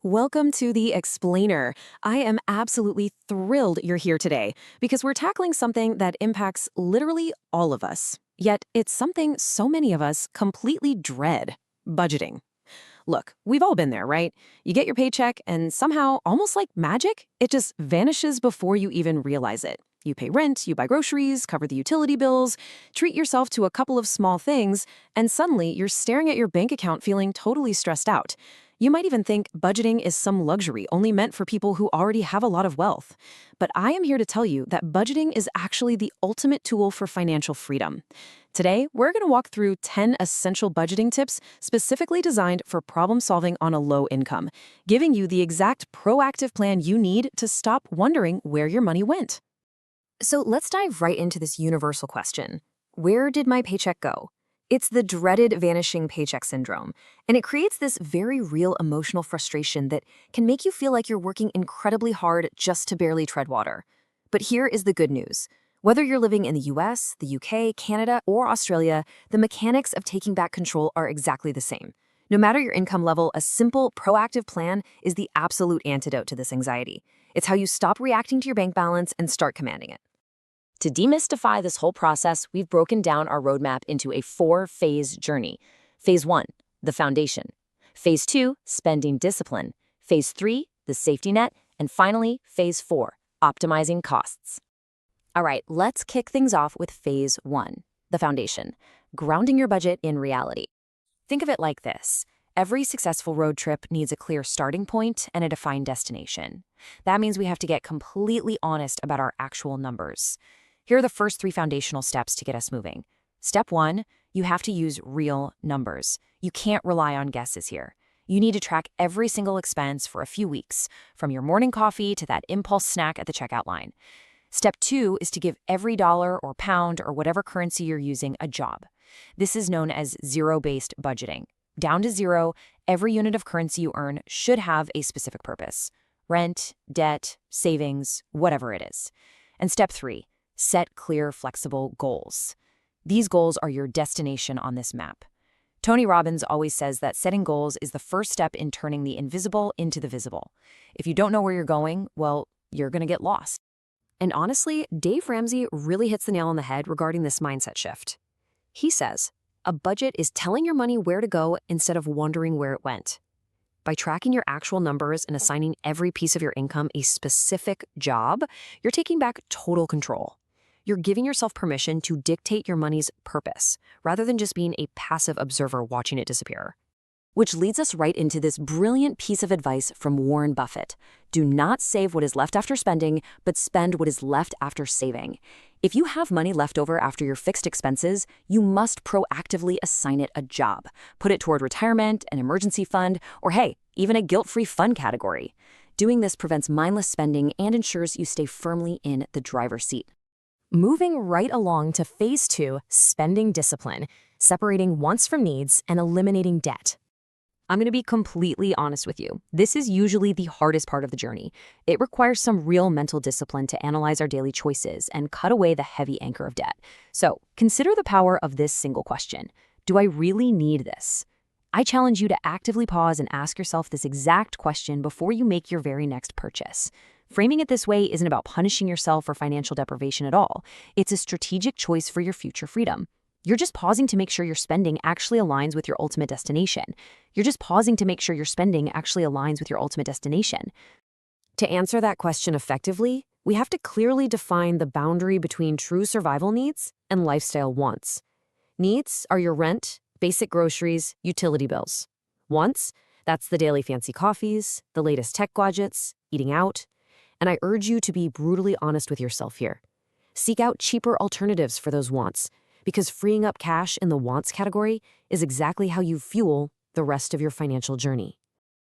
Welcome to The Explainer. I am absolutely thrilled you're here today because we're tackling something that impacts literally all of us. Yet it's something so many of us completely dread: budgeting. Look, we've all been there, right? You get your paycheck and somehow, almost like magic, it just vanishes before you even realize it. You pay rent, you buy groceries, cover the utility bills, treat yourself to a couple of small things, and suddenly you're staring at your bank account feeling totally stressed out. You might even think budgeting is some luxury only meant for people who already have a lot of wealth. But I am here to tell you that budgeting is actually the ultimate tool for financial freedom. Today, we're going to walk through 10 essential budgeting tips specifically designed for problem solving on a low income, giving you the exact proactive plan you need to stop wondering where your money went. So let's dive right into this universal question. Where did my paycheck go? It's the dreaded vanishing paycheck syndrome, and it creates this very real emotional frustration that can make you feel like you're working incredibly hard just to barely tread water. But here is the good news. Whether you're living in the US, the UK, Canada, or Australia, the mechanics of taking back control are exactly the same. No matter your income level, a simple, proactive plan is the absolute antidote to this anxiety. It's how you stop reacting to your bank balance and start commanding it. To demystify this whole process, we've broken down our roadmap into a 4-phase journey. Phase 1, the foundation. Phase 2, spending discipline. Phase 3, the safety net. And finally, Phase 4, optimizing costs. All right, let's kick things off with Phase 1, the foundation, grounding your budget in reality. Think of it like this. Every successful road trip needs a clear starting point and a defined destination. That means we have to get completely honest about our actual numbers. Here are the first 3 foundational steps to get us moving. Step 1, you have to use real numbers. You can't rely on guesses here. You need to track every single expense for a few weeks, from your morning coffee to that impulse snack at the checkout line. Step 2 is to give every dollar or pound or whatever currency you're using a job. This is known as zero-based budgeting. Down to zero, every unit of currency you earn should have a specific purpose: rent, debt, savings, whatever it is. And step 3, set clear, flexible goals. These goals are your destination on this map. Tony Robbins always says that setting goals is the first step in turning the invisible into the visible. If you don't know where you're going, well, you're going to get lost. And honestly, Dave Ramsey really hits the nail on the head regarding this mindset shift. He says, a budget is telling your money where to go instead of wondering where it went. By tracking your actual numbers and assigning every piece of your income a specific job, you're taking back total control. You're giving yourself permission to dictate your money's purpose, rather than just being a passive observer watching it disappear. Which leads us right into this brilliant piece of advice from Warren Buffett. Do not save what is left after spending, but spend what is left after saving. If you have money left over after your fixed expenses, you must proactively assign it a job. Put it toward retirement, an emergency fund, or hey, even a guilt-free fun category. Doing this prevents mindless spending and ensures you stay firmly in the driver's seat. Moving right along to Phase 2, spending discipline, separating wants from needs and eliminating debt. I'm going to be completely honest with you. This is usually the hardest part of the journey. It requires some real mental discipline to analyze our daily choices and cut away the heavy anchor of debt. So consider the power of this single question. Do I really need this? I challenge you to actively pause and ask yourself this exact question before you make your very next purchase. Framing it this way isn't about punishing yourself for financial deprivation at all. It's a strategic choice for your future freedom. You're just pausing to make sure your spending actually aligns with your ultimate destination. To answer that question effectively, we have to clearly define the boundary between true survival needs and lifestyle wants. Needs are your rent, basic groceries, utility bills. Wants, that's the daily fancy coffees, the latest tech gadgets, eating out. And I urge you to be brutally honest with yourself here. Seek out cheaper alternatives for those wants, because freeing up cash in the wants category is exactly how you fuel the rest of your financial journey.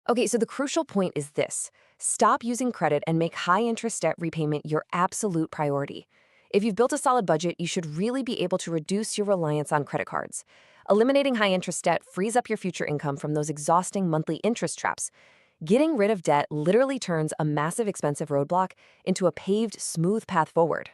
Okay, so the crucial point is this. Stop using credit and make high-interest debt repayment your absolute priority. If you've built a solid budget, you should really be able to reduce your reliance on credit cards. Eliminating high-interest debt frees up your future income from those exhausting monthly interest traps. Getting rid of debt literally turns a massive expensive roadblock into a paved, smooth path forward.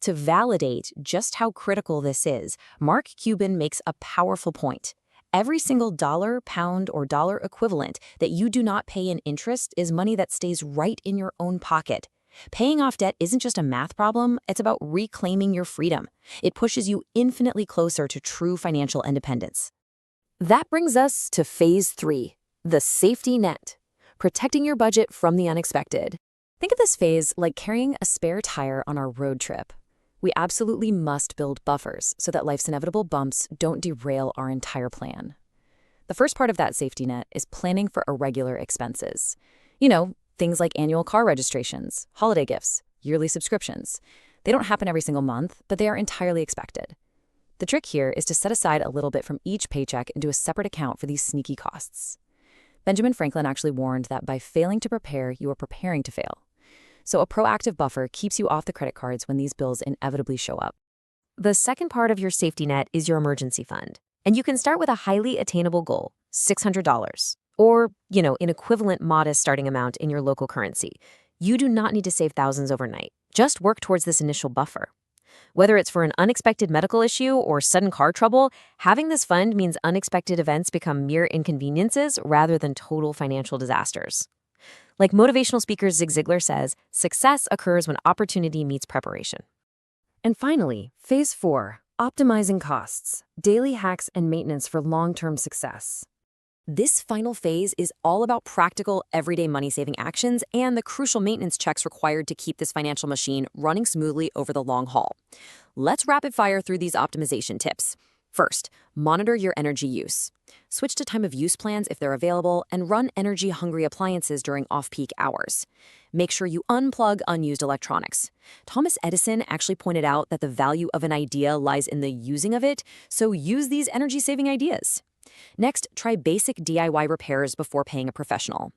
To validate just how critical this is, Mark Cuban makes a powerful point. Every single dollar, pound, or dollar equivalent that you do not pay in interest is money that stays right in your own pocket. Paying off debt isn't just a math problem, it's about reclaiming your freedom. It pushes you infinitely closer to true financial independence. That brings us to phase 3, the safety net, protecting your budget from the unexpected. Think of this phase like carrying a spare tire on our road trip. We absolutely must build buffers so that life's inevitable bumps don't derail our entire plan. The first part of that safety net is planning for irregular expenses. Things like annual car registrations, holiday gifts, yearly subscriptions. They don't happen every single month, but they are entirely expected. The trick here is to set aside a little bit from each paycheck into a separate account for these sneaky costs. Benjamin Franklin actually warned that by failing to prepare, you are preparing to fail. So a proactive buffer keeps you off the credit cards when these bills inevitably show up. The second part of your safety net is your emergency fund. And you can start with a highly attainable goal, $600, or, an equivalent modest starting amount in your local currency. You do not need to save thousands overnight. Just work towards this initial buffer. Whether it's for an unexpected medical issue or sudden car trouble, having this fund means unexpected events become mere inconveniences rather than total financial disasters. Like motivational speaker Zig Ziglar says, success occurs when opportunity meets preparation. And finally, phase 4, optimizing costs, daily hacks and maintenance for long-term success. This final phase is all about practical, everyday money-saving actions and the crucial maintenance checks required to keep this financial machine running smoothly over the long haul. Let's rapid fire through these optimization tips. First, monitor your energy use. Switch to time of use plans if they're available and run energy-hungry appliances during off-peak hours. Make sure you unplug unused electronics. Thomas Edison actually pointed out that the value of an idea lies in the using of it, so use these energy-saving ideas. Next, try basic DIY repairs before paying a professional.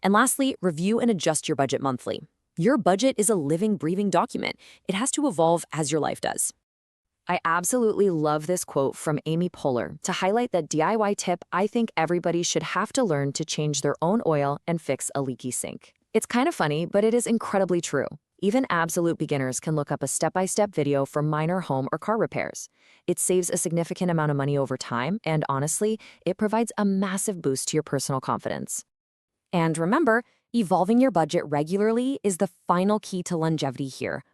And lastly, review and adjust your budget monthly. Your budget is a living, breathing document. It has to evolve as your life does. I absolutely love this quote from Amy Poehler to highlight that DIY tip I think everybody should have to learn to change their own oil and fix a leaky sink. It's kind of funny, but it is incredibly true. Even absolute beginners can look up a step-by-step video for minor home or car repairs. It saves a significant amount of money over time, and honestly, it provides a massive boost to your personal confidence. And remember, evolving your budget regularly is the final key to longevity here.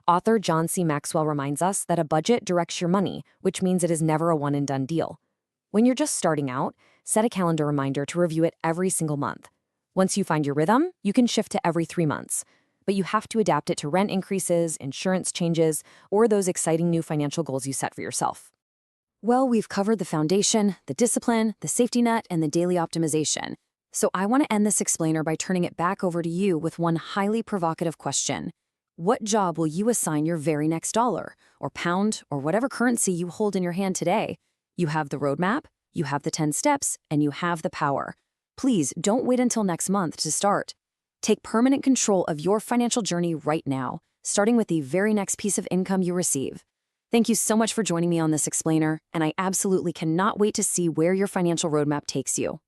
Author John C. Maxwell reminds us that a budget directs your money, which means it is never a one-and-done deal. When you're just starting out, set a calendar reminder to review it every single month. Once you find your rhythm, you can shift to every 3 months. But you have to adapt it to rent increases, insurance changes, or those exciting new financial goals you set for yourself. Well, we've covered the foundation, the discipline, the safety net, and the daily optimization. So I want to end this explainer by turning it back over to you with one highly provocative question. What job will you assign your very next dollar, or pound, or whatever currency you hold in your hand today? You have the roadmap, you have the 10 steps, and you have the power. Please don't wait until next month to start. Take permanent control of your financial journey right now, starting with the very next piece of income you receive. Thank you so much for joining me on this explainer, and I absolutely cannot wait to see where your financial roadmap takes you.